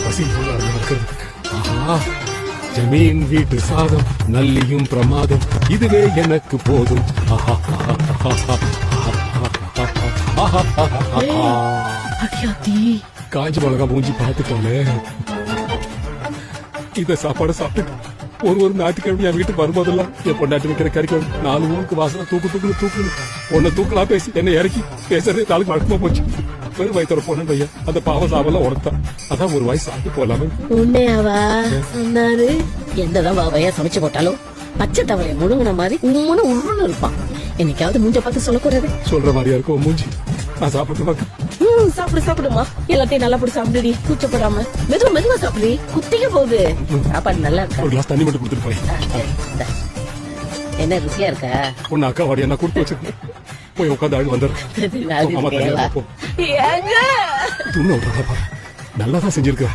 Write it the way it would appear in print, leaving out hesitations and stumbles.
பசி நடக்கிறது. ஆஹா, ஜமீன் வீட்டு சாதம் நல்லியும் பிரமாதம், இதுவே எனக்கு போதும். ஆஹா, காஞ்ச மிளகா மூஞ்சி பார்த்துக்கோங்க. இத சாப்பாடு சாப்பிட்டு ஒரு ஞாயிற்றுக்கிழமை என் வீட்டுக்கு வரும்போதெல்லாம் என் பொண்டாட்டி வைக்கிற கறிக்கு 4 ஊருக்கு வாசனை தூக்கணும். உன்னை தூக்கலாம் பேசி என்ன இறக்கி பேசுறது நாளுக்கு வழக்கமா போச்சு. வெறும் வயிற்றோட பொண்ணு பையன் அந்த பாவ சாவெல்லாம் உடத்தான். அதான் ஒரு வயசு சாப்பிட்டு போலாமே. உண்மையாவா சொன்னாரு? என்னதான் வாவையா சமைச்சு போட்டாலும் பச்சை தவளைய முழுங்கின மாதிரி உம்முன்னு உருன்னு இருப்பான். என்னைக்காவது மூஞ்ச பார்த்து சொல்லக்கூடாது. சொல்ற மாதிரியா இருக்கும் மூஞ்சி. நான் சாப்பிட்டு சாப்பிடுமா, எல்லாத்தையும் நல்லா போட்டு சாப்பிடுடி, கூச்சப்படாம மெதுவா சாப்பிடு, குத்திக்க போகுது. சாப்பாடு நல்லா இருக்கா? ஒரு கிளாஸ் தண்ணி மட்டும் கொடுத்துட்டு போய். என்ன ருசியா இருக்கா? ஒன்னு அக்கா வாடி என்ன கொடுத்து வச்சிருக்கேன். போய் உட்காந்து ஆள் வந்துடுறேன். நல்லாதான் செஞ்சிருக்க.